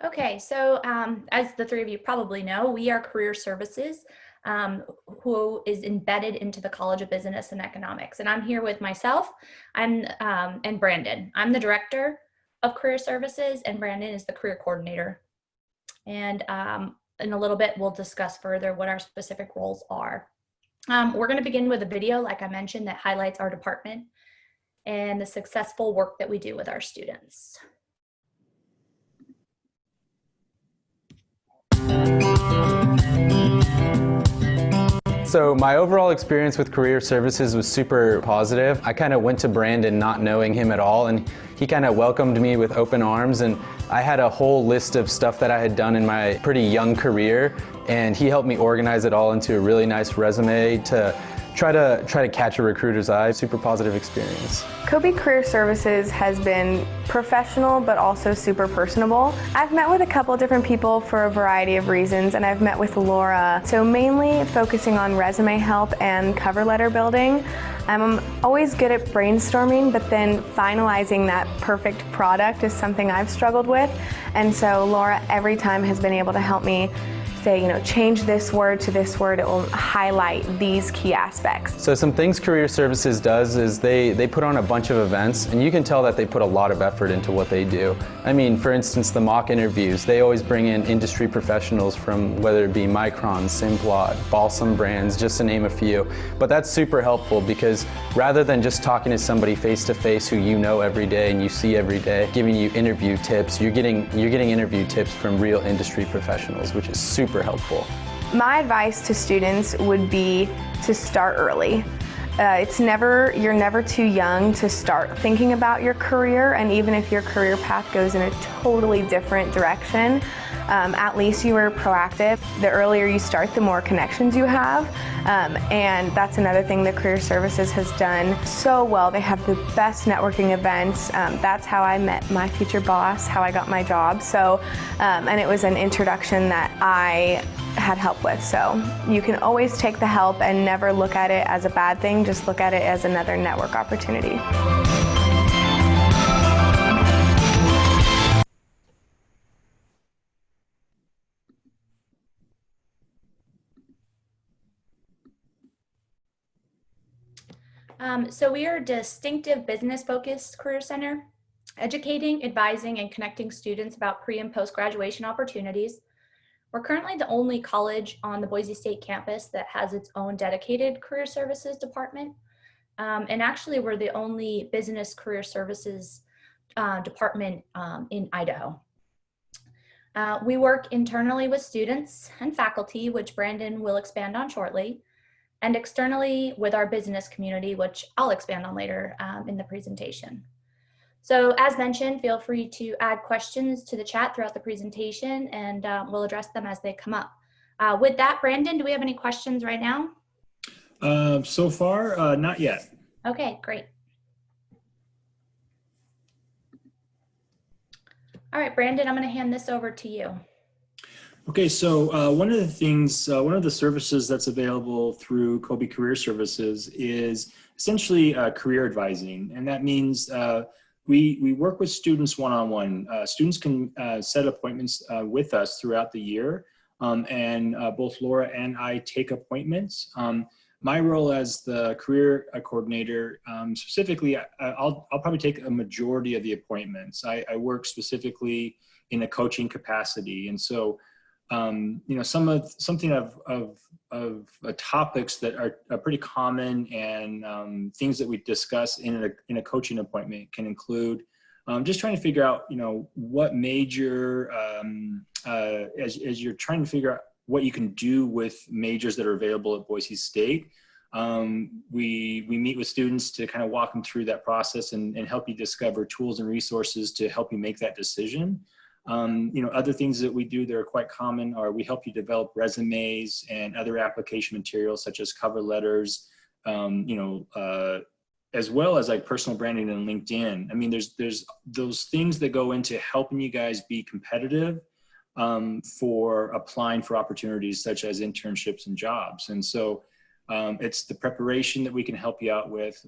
Okay, so as the three of you probably know, we are Career Services, who is embedded into the College of Business and Economics. And I'm here with myself, and Brandon. I'm the Director of Career Services, and Brandon is the Career Coordinator. And in a little bit, we'll discuss further what our specific roles are. We're going to begin with a video, like I mentioned, that highlights our department and the successful work that we do with our students. So my overall experience with Career Services was super positive. I kind of went to Brandon not knowing him at all, and he kind of welcomed me with open arms, and I had a whole list of stuff that I had done in my pretty young career, and he helped me organize it all into a really nice resume to try to catch a recruiter's eye. Super positive experience. Kobe Career Services has been professional but also super personable. I've met with a couple of different people for a variety of reasons, and I've met with Laura, so mainly focusing on resume help and cover letter building. I'm always good at brainstorming, but then finalizing that perfect product is something I've struggled with, and so Laura every time has been able to help me say, change this word to this word, it will highlight these key aspects. So some things Career Services does is they put on a bunch of events, and you can tell that they put a lot of effort into what they do. I mean, for instance, the mock interviews, they always bring in industry professionals from whether it be Micron, Simplot, Balsam Brands, just to name a few. But that's super helpful because rather than just talking to somebody face to face who you know every day and you see every day, giving you interview tips, you're getting interview tips from real industry professionals, which is super helpful. My advice to students would be to start early. You're never too young to start thinking about your career, and even if your career path goes in a totally different direction, at least you were proactive. The earlier you start, the more connections you have, and that's another thing that Career Services has done so well. They have the best networking events. That's how I met my future boss, how I got my job. So, and it was an introduction that I had help with. So you can always take the help and never look at it as a bad thing, just look at it as another network opportunity. So we are a distinctive business-focused career center, educating, advising, and connecting students about pre- and post-graduation opportunities. We're currently the only college on the Boise State campus that has its own dedicated career services department. And actually, we're the only business career services department in Idaho. We work internally with students and faculty, which Brandon will expand on shortly, and externally with our business community, which I'll expand on later in the presentation. So as mentioned, feel free to add questions to the chat throughout the presentation, and we'll address them as they come up. With that, Brandon, do we have any questions right now? So far, not yet. Okay, great. All right, Brandon, I'm going to hand this over to you. Okay, so one of the services that's available through Kobe Career Services is essentially career advising, and that means we work with students one-on-one. Students can set appointments with us throughout the year, and both Laura and I take appointments. My role as the career coordinator, specifically, I'll probably take a majority of the appointments. I work specifically in a coaching capacity, and so something of topics that are pretty common and things that we discuss in a coaching appointment can include just trying to figure out what major as you're trying to figure out what you can do with majors that are available at Boise State. We meet with students to kind of walk them through that process and help you discover tools and resources to help you make that decision. Other things that we do that are quite common are we help you develop resumes and other application materials such as cover letters, as well as like personal branding and LinkedIn. I mean, there's those things that go into helping you guys be competitive for applying for opportunities such as internships and jobs. And so it's the preparation that we can help you out with,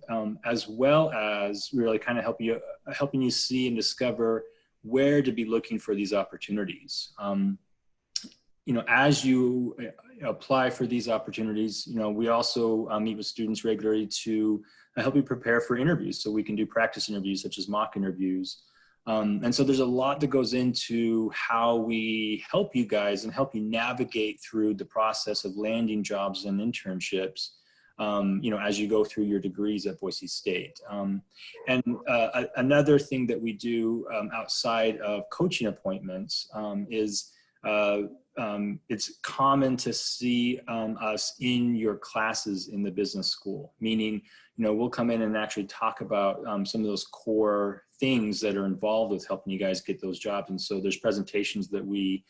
as well as really kind of helping you see and discover where to be looking for these opportunities. You know, as you apply for these opportunities, you know, we also meet with students regularly to help you prepare for interviews. So we can do practice interviews such as mock interviews. And so there's a lot that goes into how we help you guys and help you navigate through the process of landing jobs and internships, you know, as you go through your degrees at Boise State. Another thing that we do outside of coaching appointments is it's common to see us in your classes in the business school, meaning, you know, we'll come in and actually talk about some of those core things that are involved with helping you guys get those jobs. And so there's presentations that we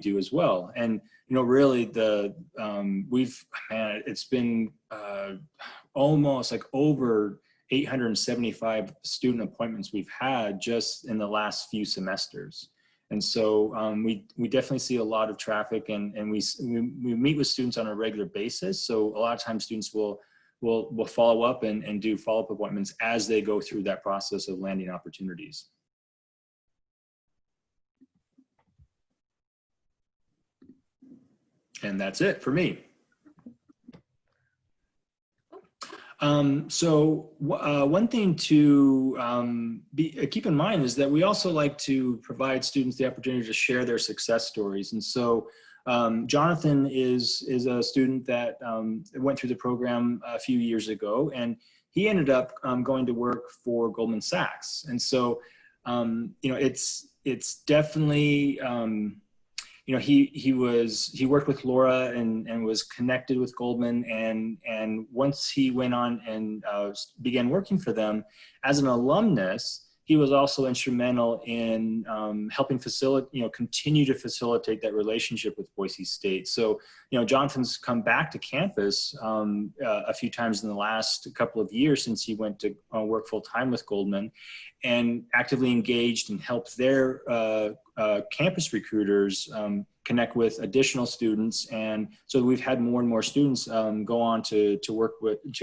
do as well. And, you know, really it's been almost like over 875 student appointments we've had just in the last few semesters. And so we definitely see a lot of traffic, and we meet with students on a regular basis. So a lot of times students will follow up and do follow-up appointments as they go through that process of landing opportunities. And that's it for me. One thing to keep in mind is that we also like to provide students the opportunity to share their success stories. And so Jonathan is a student that went through the program a few years ago, and he ended up going to work for Goldman Sachs. And so, you know, it's definitely, you know, he worked with Laura and was connected with Goldman, and once he went on and began working for them as an alumnus, he was also instrumental in helping continue to facilitate that relationship with Boise State. So, you know, Jonathan's come back to campus a few times in the last couple of years since he went to work full time with Goldman, and actively engaged and helped their campus recruiters connect with additional students. And so we've had more and more students go on to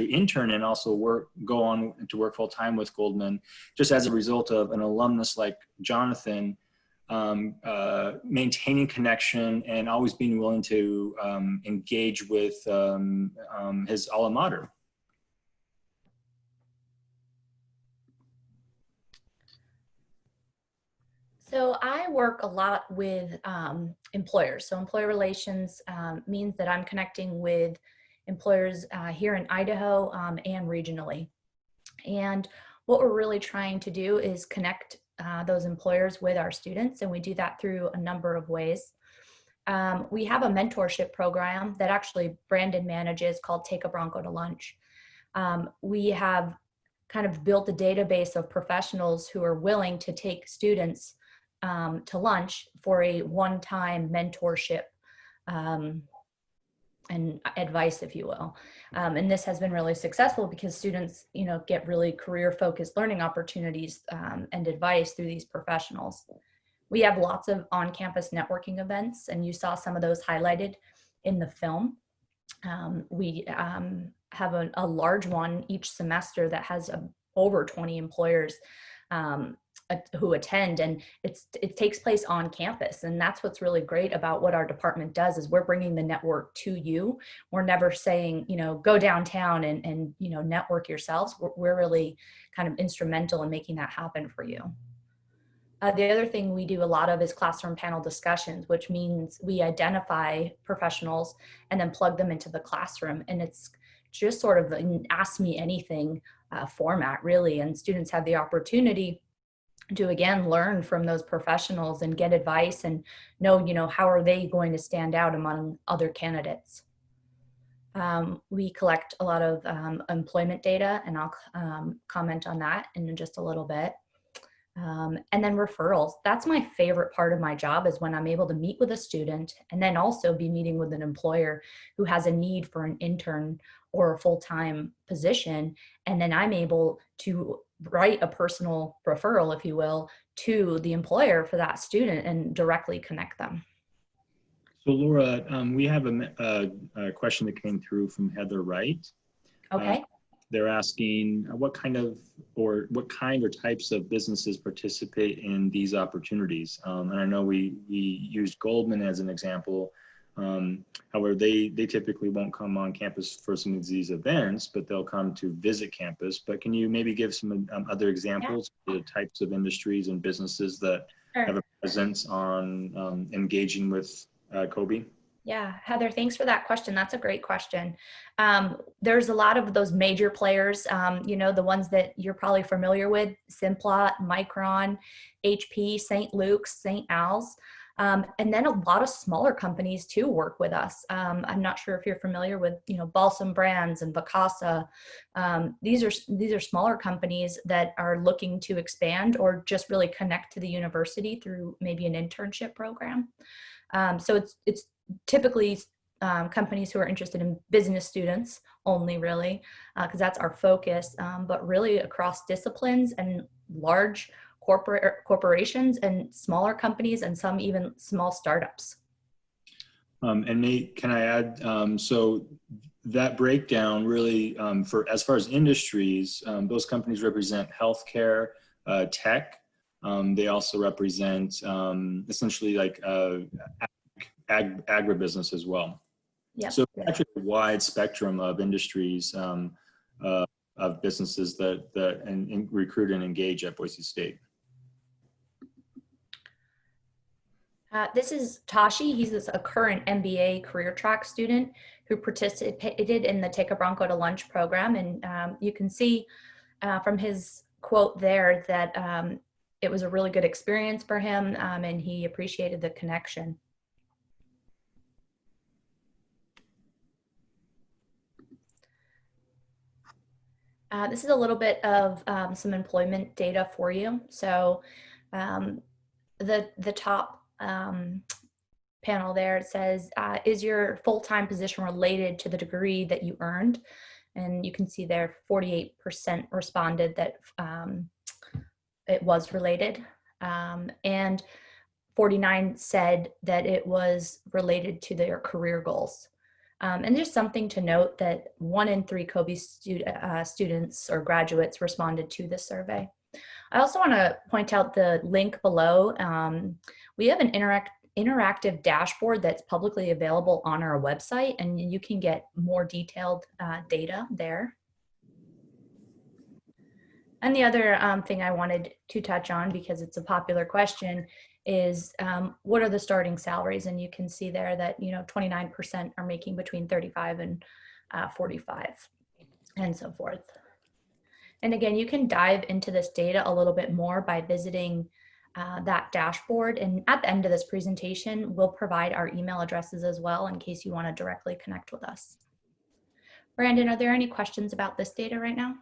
intern and also go on to work full time with Goldman, just as a result of an alumnus like Jonathan maintaining connection and always being willing to engage with his alma mater. So I work a lot with employers. So employer relations means that I'm connecting with employers here in Idaho and regionally. And what we're really trying to do is connect those employers with our students, and we do that through a number of ways. We have a mentorship program that actually Brandon manages called Take a Bronco to Lunch. We have kind of built a database of professionals who are willing to take students to lunch for a one-time mentorship and advice, if you will. And this has been really successful because students, you know, get really career-focused learning opportunities and advice through these professionals. We have lots of on-campus networking events, and you saw some of those highlighted in the film. We have a large one each semester that has over 20 employers who attend, and it takes place on campus. And that's what's really great about what our department does, is we're bringing the network to you. We're never saying, you know, go downtown and you know, network yourselves. We're really kind of instrumental in making that happen for you. The other thing we do a lot of is classroom panel discussions, which means we identify professionals and then plug them into the classroom. And it's just sort of an ask me anything format, really. And students have the opportunity to, again, learn from those professionals and get advice and know, you know, how are they going to stand out among other candidates. We collect a lot of employment data, and I'll comment on that in just a little bit. And then referrals. That's my favorite part of my job, is when I'm able to meet with a student and then also be meeting with an employer who has a need for an intern or a full-time position. And then I'm able to write a personal referral, if you will, to the employer for that student and directly connect them. So Laura, we have a question that came through from Heather Wright. Okay. they're asking what kind or types of businesses participate in these opportunities. And I know we used Goldman as an example. However, they typically won't come on campus for some of these events, but they'll come to visit campus. But can you maybe give some other examples of the types of industries and businesses that have a presence on engaging with COBE? Yeah, Heather, thanks for that question. That's a great question. There's a lot of those major players, the ones that you're probably familiar with: Simplot, Micron, HP, St. Luke's, St. Al's. And then a lot of smaller companies too work with us. I'm not sure if you're familiar with, Balsam Brands and Vacasa. These are smaller companies that are looking to expand or just really connect to the university through maybe an internship program. So it's typically companies who are interested in business students only, really, because that's our focus, but really across disciplines and large corporations and smaller companies and some even small startups. And Nate, can I add, so that breakdown really, for as far as industries, those companies represent healthcare, tech. They also represent essentially like agribusiness as well. Yeah. So actually a wide spectrum of industries of businesses that recruit and engage at Boise State. This is Tashi. He's a current MBA career track student who participated in the Take a Bronco to Lunch program. And you can see from his quote there that it was a really good experience for him, and he appreciated the connection. This is a little bit of some employment data for you. So the top panel there, it says, is your full-time position related to the degree that you earned? And you can see there 48% responded that it was related, and 49 said that it was related to their career goals. And there's something to note that 1 in 3 COBE students or graduates responded to this survey. I also want to point out the link below. We have an interactive dashboard that's publicly available on our website, and you can get more detailed data there. And the other thing I wanted to touch on, because it's a popular question, is what are the starting salaries? And you can see there that 29% are making between 35 and 45, and so forth. And again, you can dive into this data a little bit more by visiting that dashboard. And at the end of this presentation, we'll provide our email addresses as well in case you want to directly connect with us. Brandon, are there any questions about this data right now?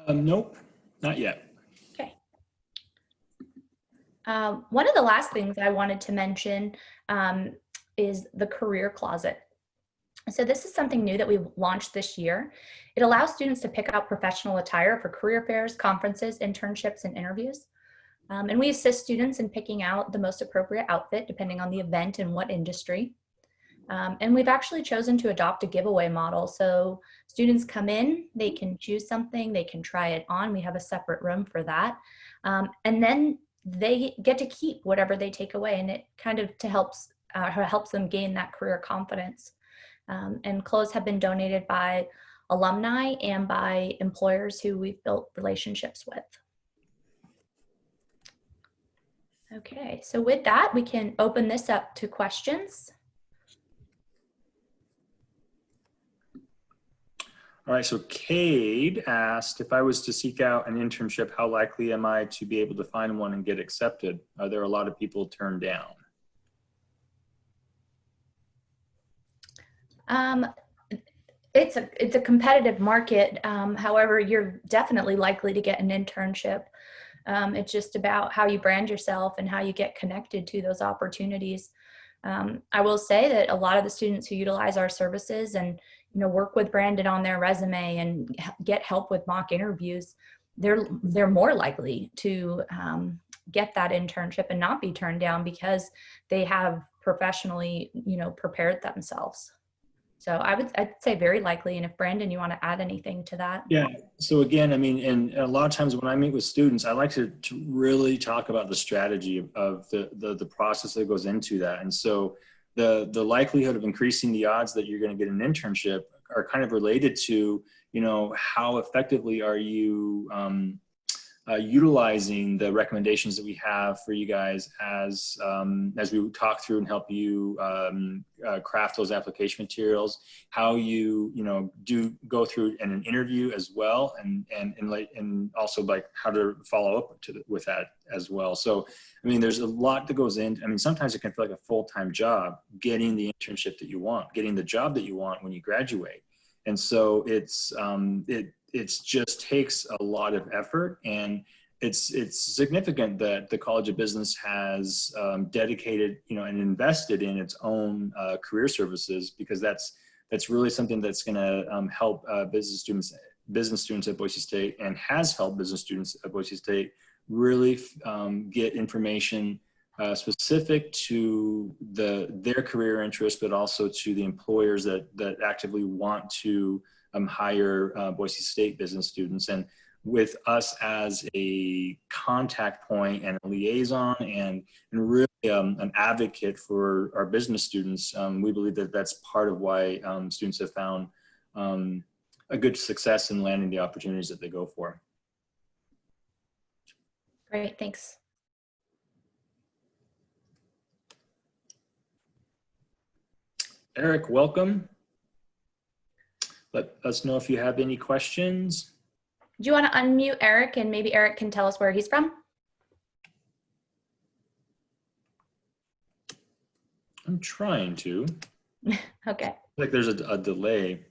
Nope, not yet. Okay. One of the last things I wanted to mention is the career closet. So this is something new that we've launched this year. It allows students to pick out professional attire for career fairs, conferences, internships, and interviews. And we assist students in picking out the most appropriate outfit depending on the event and what industry. And we've actually chosen to adopt a giveaway model. So students come in, they can choose something, they can try it on. We have a separate room for that. And then they get to keep whatever they take away, and it kind of helps them gain that career confidence. And clothes have been donated by alumni and by employers who we've built relationships with. Okay, so with that, we can open this up to questions. All right, so Cade asked, if I was to seek out an internship, how likely am I to be able to find one and get accepted? Are there a lot of people turned down? It's a competitive market. However, you're definitely likely to get an internship. It's just about how you brand yourself and how you get connected to those opportunities. I will say that a lot of the students who utilize our services and work with Brandon on their resume and get help with mock interviews, they're more likely to get that internship and not be turned down because they have professionally prepared themselves. So I'd say very likely. And if Brandon, you want to add anything to that? Yeah. So again, I mean, and a lot of times when I meet with students, I like to really talk about the strategy of the process that goes into that. And so the likelihood of increasing the odds that you're going to get an internship are kind of related to, you know, how effectively are you utilizing the recommendations that we have for you guys as we talk through and help you craft those application materials, how you do go through in an interview as well, and also like how to follow up with that as well. So, I mean, there's a lot that goes in. I mean, sometimes it can feel like a full-time job getting the internship that you want, getting the job that you want when you graduate. And so it just takes a lot of effort, and it's significant that the College of Business has dedicated, you know, and invested in its own career services, because that's really something that's going to help business students at Boise State, and has helped business students at Boise State really get information specific to their career interests, but also to the employers that actively want to hire Boise State business students. And with us as a contact point and a liaison and really an advocate for our business students, we believe that that's part of why students have found a good success in landing the opportunities that they go for. Great, thanks. Eric, welcome. Let us know if you have any questions. Do you want to unmute Eric, and maybe Eric can tell us where he's from? I'm trying to. Okay. Like there's a delay.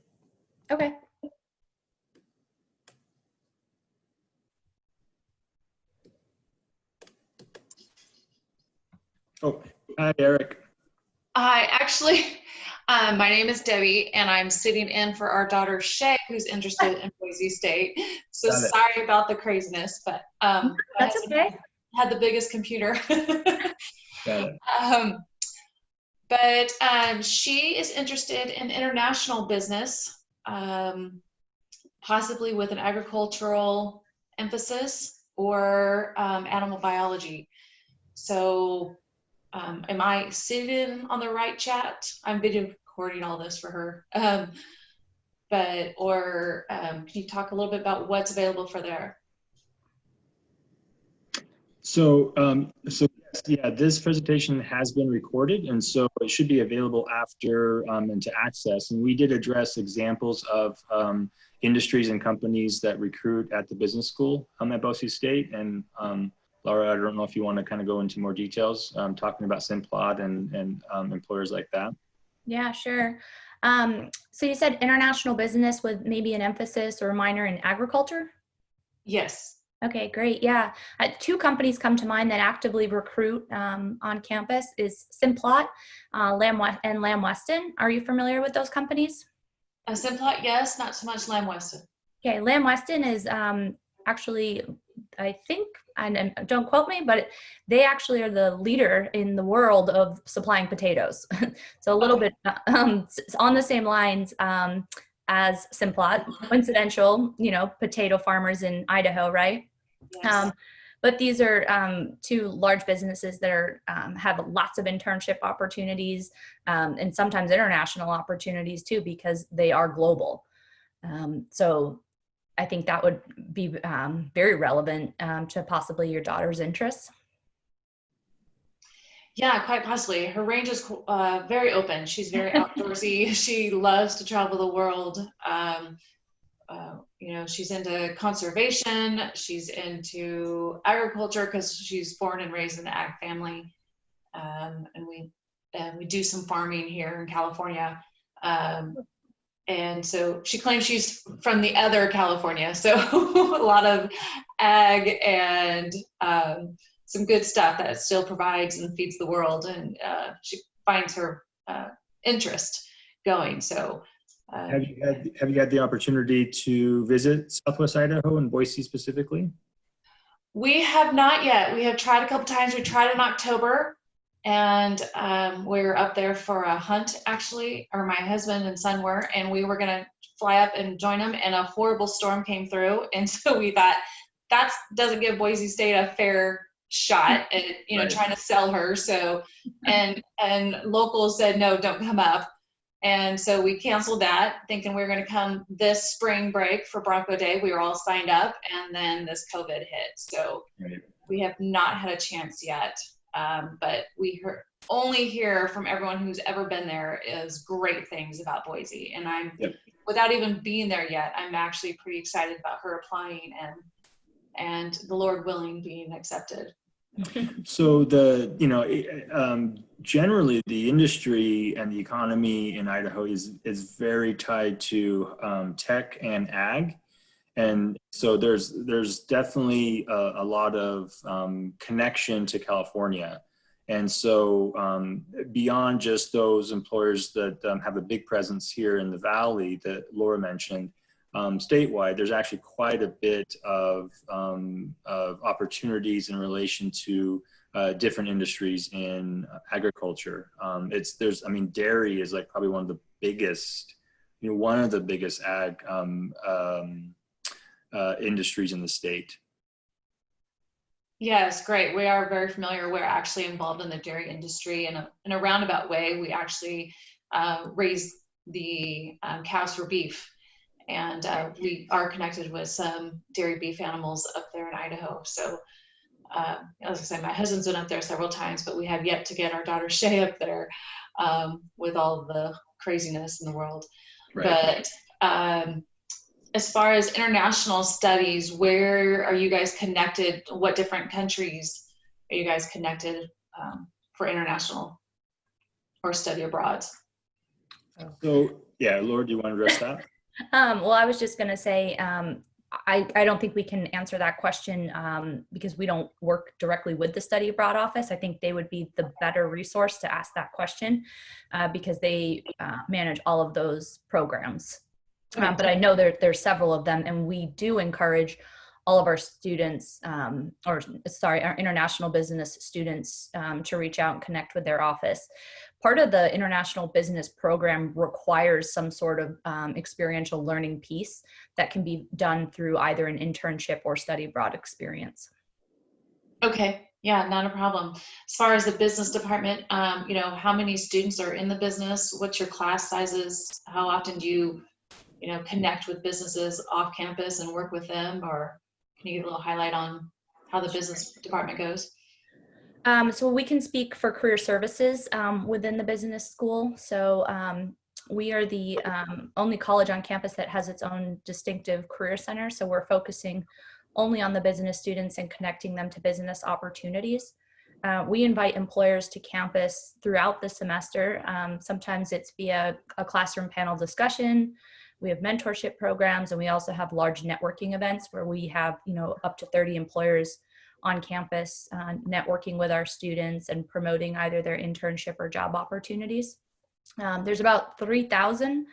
Okay. Oh, hi, Eric. Hi, actually, my name is Debbie, and I'm sitting in for our daughter Shay, who's interested in Boise State. So sorry about the craziness, but that's okay. Had the biggest computer. Got it. But she is interested in international business, possibly with an agricultural emphasis or animal biology. So am I sitting on the right chat? I'm video recording all this for her. Can you talk a little bit about what's available for there? So, yes, yeah, this presentation has been recorded, and so it should be available after and to access. And we did address examples of industries and companies that recruit at the business school at Boise State. And Laura, I don't know if you want to kind of go into more details, talking about Simplot and employers like that. Yeah, sure. So you said international business with maybe an emphasis or a minor in agriculture? Yes. Okay, great. Yeah. Two companies come to mind that actively recruit on campus is Simplot and Lamb Weston. Are you familiar with those companies? Simplot, yes, not so much Lamb Weston. Okay, Lamb Weston is actually, I think, and don't quote me, but they actually are the leader in the world of supplying potatoes. So a little bit on the same lines as Simplot, coincidental, potato farmers in Idaho, right? Yes. But these are two large businesses that are have lots of internship opportunities and sometimes international opportunities too, because they are global. So I think that would be very relevant to possibly your daughter's interests. Yeah, quite possibly. Her range is very open. She's very outdoorsy. She loves to travel the world. She's into conservation. She's into agriculture because she's born and raised in an ag family. And we do some farming here in California. And so she claims she's from the other California. So a lot of ag and some good stuff that still provides and feeds the world. And she finds her interest going. So have you had the opportunity to visit Southwest Idaho and Boise specifically? We have not yet. We have tried a couple times. We tried in October and we were up there for a hunt, actually, or my husband and son were, and we were gonna fly up and join them, and a horrible storm came through, and so we thought that doesn't give Boise State a fair shot at Right. trying to sell her. So and locals said no, don't come up, and so we canceled that, thinking we were going to come this spring break for Bronco Day. We were all signed up, and then this COVID hit, so Right. we have not had a chance yet. But we only hear from everyone who's ever been there is great things about Boise, and I'm without even being there yet, I'm actually pretty excited about her applying and the Lord willing being accepted. So generally the industry and the economy in Idaho is very tied to tech and ag. And so there's definitely a lot of connection to California. And so beyond just those employers that have a big presence here in the Valley that Laura mentioned, statewide, there's actually quite a bit of opportunities in relation to different industries in agriculture. Dairy is like probably one of the biggest ag industries in the state. Yes, great. We are very familiar. We're actually involved in the dairy industry in a roundabout way. We actually raise the cows for beef. And we are connected with some dairy beef animals up there in Idaho. So, as I said, my husband's been up there several times, but we have yet to get our daughter Shay up there with all the craziness in the world. Right. But as far as international studies, where are you guys connected? What different countries are you guys connected for international or study abroad? So, yeah, Laura, do you want to address that? Well, I was just going to say, I don't think we can answer that question because we don't work directly with the study abroad office. I think they would be the better resource to ask that question because they manage all of those programs. But I know there's several of them, and we do encourage all of our students, our international business students to reach out and connect with their office. Part of the international business program requires some sort of experiential learning piece that can be done through either an internship or study abroad experience. Okay, yeah, not a problem. As far as the business department, how many students are in the business? What's your class sizes? How often do you connect with businesses off campus and work with them, or can you give a little highlight on how the business department goes? So we can speak for career services within the business school. So we are the only college on campus that has its own distinctive career center. So we're focusing only on the business students and connecting them to business opportunities. We invite employers to campus throughout the semester. Sometimes it's via a classroom panel discussion. We have mentorship programs, and we also have large networking events where we have, up to 30 employers on campus networking with our students and promoting either their internship or job opportunities. There's about 3,000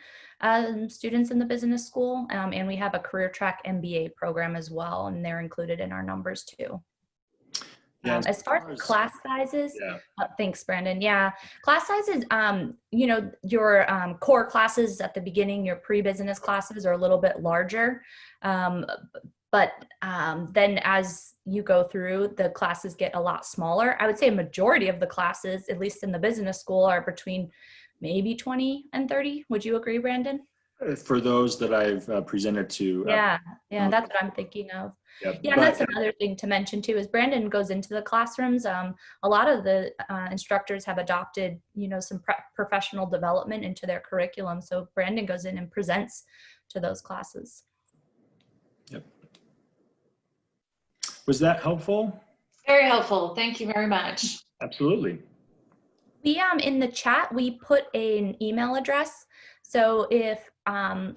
students in the business school, and we have a career track MBA program as well, and they're included in our numbers too. As far as class sizes, thanks, Brandon. Yeah, class sizes, your core classes at the beginning, your pre-business classes are a little bit larger. But then as you go through, the classes get a lot smaller. I would say a majority of the classes, at least in the business school, are between maybe 20 and 30. Would you agree, Brandon? For those that I've presented to. Yeah, that's what I'm thinking of. Yeah, and that's another thing to mention too, is Brandon goes into the classrooms. A lot of the instructors have adopted, some professional development into their curriculum. So Brandon goes in and presents to those classes. Yep. Was that helpful? Very helpful. Thank you very much. Absolutely. We in the chat, we put an email address. So if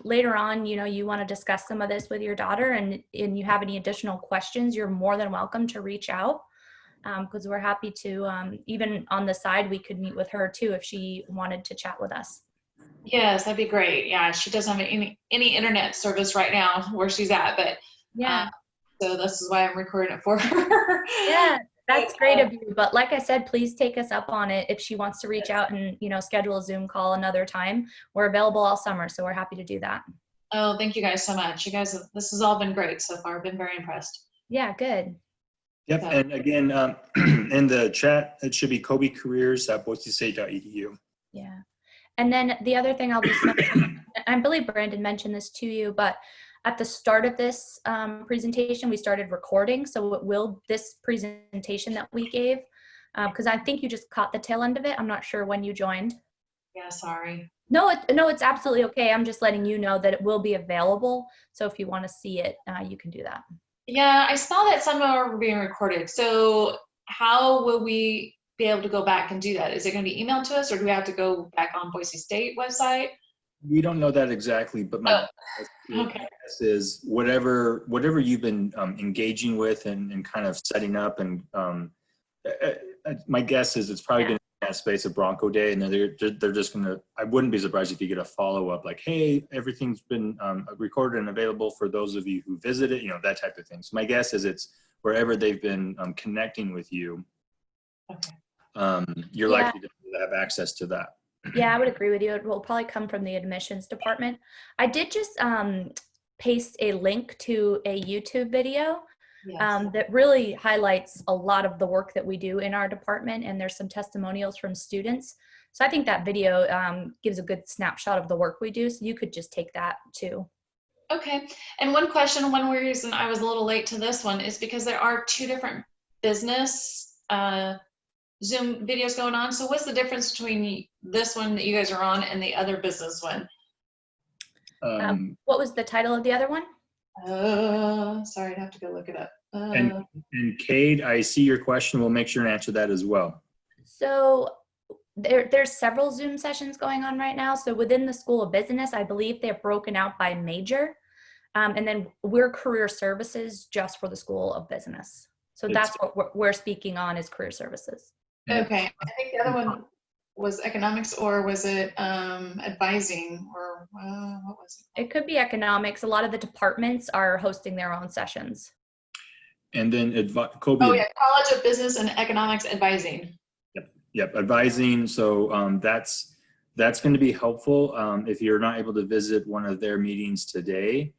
later on, you want to discuss some of this with your daughter and you have any additional questions, you're more than welcome to reach out because we're happy to, even on the side, we could meet with her too if she wanted to chat with us. Yes, that'd be great. Yeah, she doesn't have any internet service right now where she's at, but yeah. So this is why I'm recording it for her. Yeah. That's great of you. But like I said, please take us up on it. If she wants to reach out and, schedule a Zoom call another time, we're available all summer. So we're happy to do that. Oh, thank you guys so much. You guys, this has all been great so far. I've been very impressed. Yeah, good. Yep, So- and again, in the chat, it should be kobecareers.boisestate.edu. Yeah. And then the other thing I'll just mention, I believe Brandon mentioned this to you, but at the start of this presentation, we started recording. So this presentation that we gave, because I think you just caught the tail end of it. I'm not sure when you joined. Yeah, sorry. No, it's absolutely okay. I'm just letting you know that it will be available. So if you want to see it, you can do that. Yeah, I saw that some are being recorded. So how will we be able to go back and do that? Is it going to be emailed to us, or do we have to go back on Boise State website? We don't know that exactly, but my guess is whatever you've been engaging with and kind of setting up, and my guess is it's probably going to be in that space of Bronco Day, and then they're just going to. I wouldn't be surprised if you get a follow up like, "Hey, everything's been recorded and available for those of you who visited," that type of thing. So my guess is it's wherever they've been connecting with you. Okay. You're likely to have access to that. Yeah, I would agree with you. It will probably come from the admissions department. I did just paste a link to a YouTube video that really highlights a lot of the work that we do in our department, and there's some testimonials from students. So I think that video gives a good snapshot of the work we do. So you could just take that too. Okay. And one reason I was a little late to this one is because there are two different business Zoom videos going on. So what's the difference between this one that you guys are on and the other business one? What was the title of the other one? Sorry, I'd have to go look it up. And Cade, I see your question. We'll make sure and answer that as well. So there's several Zoom sessions going on right now. So within the School of Business, I believe they're broken out by major. And then we're career services just for the School of Business. So that's what we're speaking on, is career services. Okay. I think the other one was economics, or was it advising, or what was it? It could be economics. A lot of the departments are hosting their own sessions. And then Kobe. Oh yeah, College of Business and Economics Advising. Yep, advising. So that's going to be helpful if you're not able to visit one of their meetings today.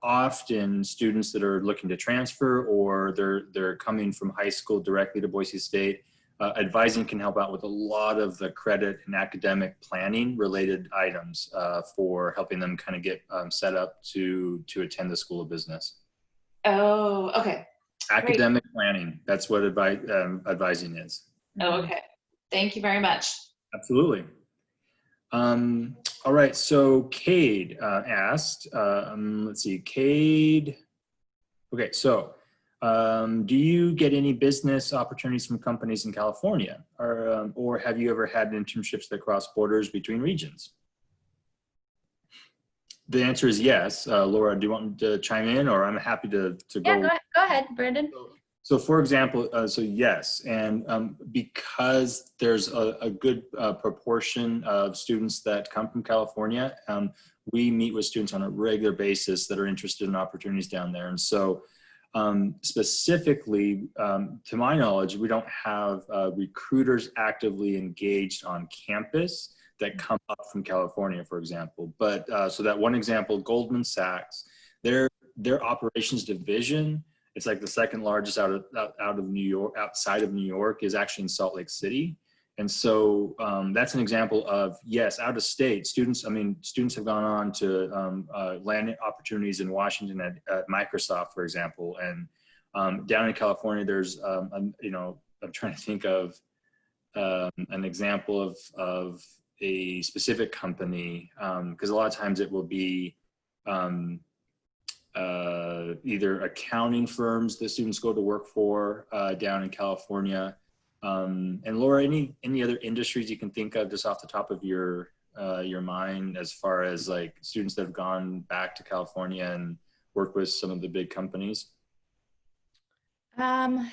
Often students that are looking to transfer, or they're coming from high school directly to Boise State, advising can help out with a lot of the credit and academic planning related items for helping them kind of get set up to attend the School of Business. Oh, okay. Academic planning, that's what advising is. Oh, okay. Thank you very much. Absolutely. All right, so Cade asked, let's see, Cade. Okay, so do you get any business opportunities from companies in California, or have you ever had internships that cross borders between regions? The answer is yes. Laura, do you want me to chime in, or I'm happy to go? Yeah, go ahead, Brandon. So for example, so yes, and because there's a good proportion of students that come from California, we meet with students on a regular basis that are interested in opportunities down there. And so specifically, to my knowledge, we don't have recruiters actively engaged on campus that come up from California, for example. But so that one example, Goldman Sachs, their operations division, it's like the second largest out of New York, outside of New York, is actually in Salt Lake City. And so that's an example of, yes, out of state students. I mean, students have gone on to land opportunities in Washington at Microsoft, for example. And down in California, there's, I'm trying to think of an example of a specific company, because a lot of times it will be either accounting firms that students go to work for down in California. And Laura, any other industries you can think of just off the top of your mind, as far as like students that have gone back to California and worked with some of the big companies? I'm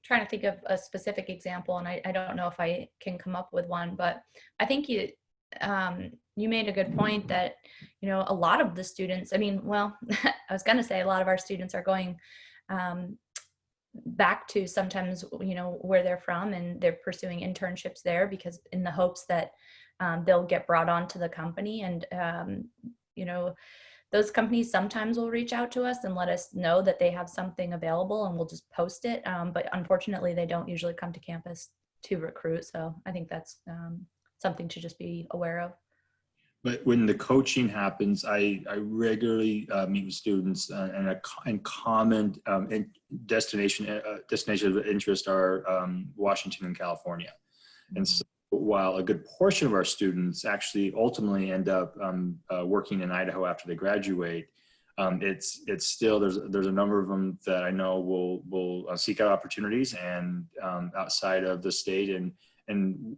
trying to think of a specific example, and I don't know if I can come up with one, but I think you made a good point that, a lot of the students, I mean, well, I was going to say a lot of our students are going, back to sometimes, where they're from, and they're pursuing internships there because in the hopes that they'll get brought onto the company. And, those companies sometimes will reach out to us and let us know that they have something available, and we'll just post it. But unfortunately, they don't usually come to campus to recruit. So I think that's something to just be aware of. But when the coaching happens, I regularly meet with students, and common destination of interest are Washington and California. And so while a good portion of our students actually ultimately end up working in Idaho after they graduate, it's still, there's a number of them that I know will seek out opportunities and outside of the state, and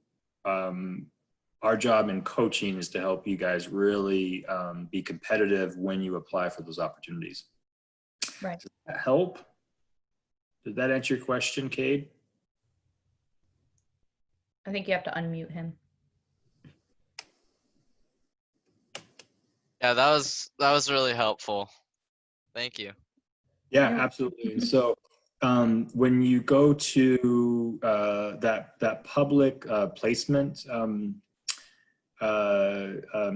our job in coaching is to help you guys really be competitive when you apply for those opportunities. Right. Does that help? Did that answer your question, Cade? I think you have to unmute him. Yeah, that was really helpful. Thank you. Yeah, absolutely. And so when you go to that public placement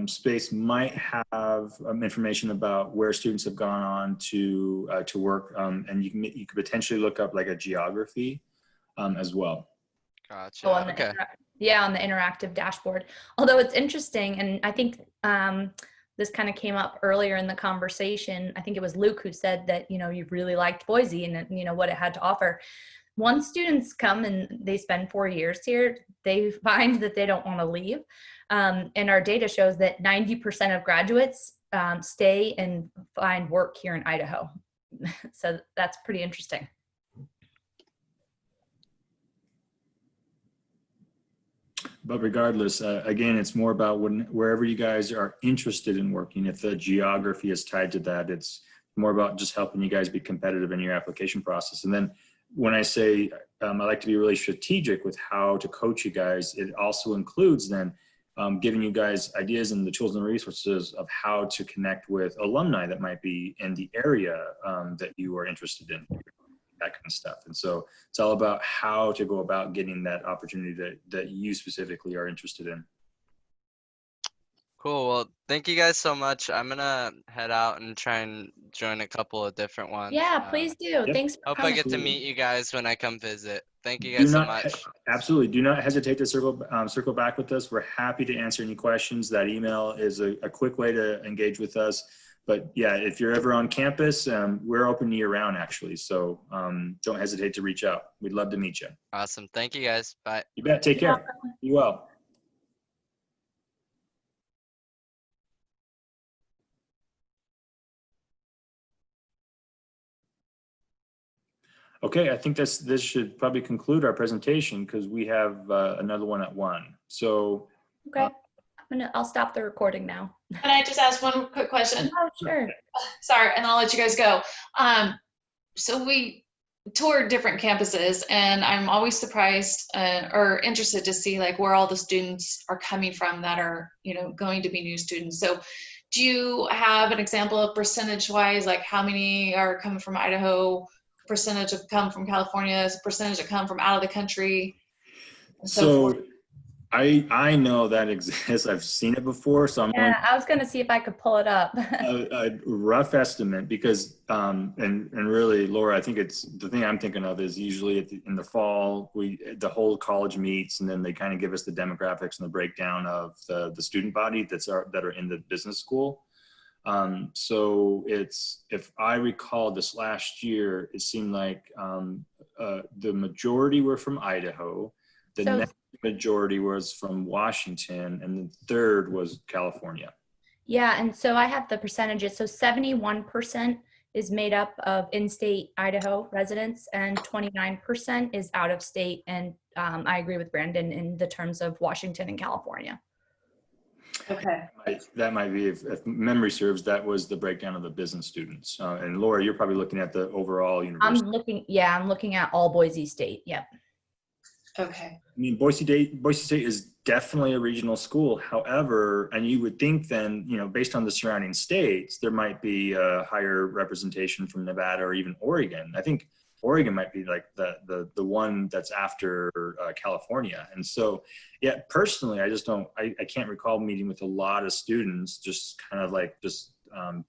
space might have information about where students have gone on to work, and you could potentially look up like a geography as well. Gotcha. On okay. On the interactive dashboard. Although it's interesting, and I think this kind of came up earlier in the conversation. I think it was Luke who said that, you really liked Boise and, what it had to offer. Once students come and they spend 4 years here, they find that they don't want to leave. And our data shows that 90% of graduates stay and find work here in Idaho. So that's pretty interesting. But regardless, again, it's more about wherever you guys are interested in working. If the geography is tied to that, it's more about just helping you guys be competitive in your application process. And then when I say I like to be really strategic with how to coach you guys, it also includes then giving you guys ideas and the tools and resources of how to connect with alumni that might be in the area that you are interested in. That kind of stuff. And so it's all about how to go about getting that opportunity that you specifically are interested in. Cool. Well, thank you guys so much. I'm gonna head out and try and join a couple of different ones. Yeah, please do. Yep. Thanks for Hope coming. I get to meet you guys when I come visit. Thank you guys so much. Absolutely. Do not hesitate to circle back with us. We're happy to answer any questions. That email is a quick way to engage with us. But yeah, if you're ever on campus, we're open year round actually. So don't hesitate to reach out. We'd love to meet you. Awesome. Thank you guys. Bye. You bet. Take care. Be well. Okay, I think this should probably conclude our presentation because we have another one at 1. So Okay, I'll stop the recording now. Can I just ask one quick question? Oh, sure. Sorry, and I'll let you guys go. So we toured different campuses, and I'm always surprised or interested to see like where all the students are coming from that are, going to be new students. So do you have an example of percentage-wise, like how many are coming from Idaho, percentage have come from California, percentage that come from out of the country? So I know that exists. I've seen it before. So I was going to see if I could pull it up. a rough estimate because, and really, Laura, I think it's the thing I'm thinking of is usually in the fall, the whole college meets and then they kind of give us the demographics and the breakdown of the student body that are in the business school. So if I recall this last year, it seemed like the majority were from Idaho. The next majority was from Washington, and the third was California. Yeah, and so I have the percentages. So 71% is made up of in-state Idaho residents, and 29% is out of state. And I agree with Brandon in the terms of Washington and California. Okay. That might be, if memory serves, that was the breakdown of the business students. And Laura, you're probably looking at the overall university. I'm looking at all Boise State. Yep. Okay. I mean, Boise State is definitely a regional school. However, and you would think then, based on the surrounding states, there might be a higher representation from Nevada or even Oregon. I think Oregon might be like the one that's after California. And so, yeah, personally, I can't recall meeting with a lot of students, just kind of like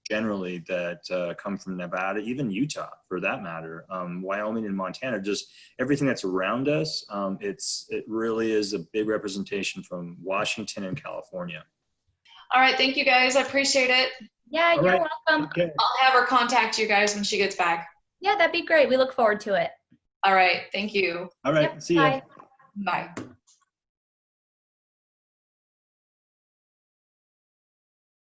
generally that come from Nevada, even Utah for that matter, Wyoming and Montana, just everything that's around us. It really is a big representation from Washington and California. All right, thank you guys. I appreciate it. Yeah, you're welcome. Okay. I'll have her contact you guys when she gets back. Yeah, that'd be great. We look forward to it. All right, thank you. All right. Yep, See ya. bye. Bye.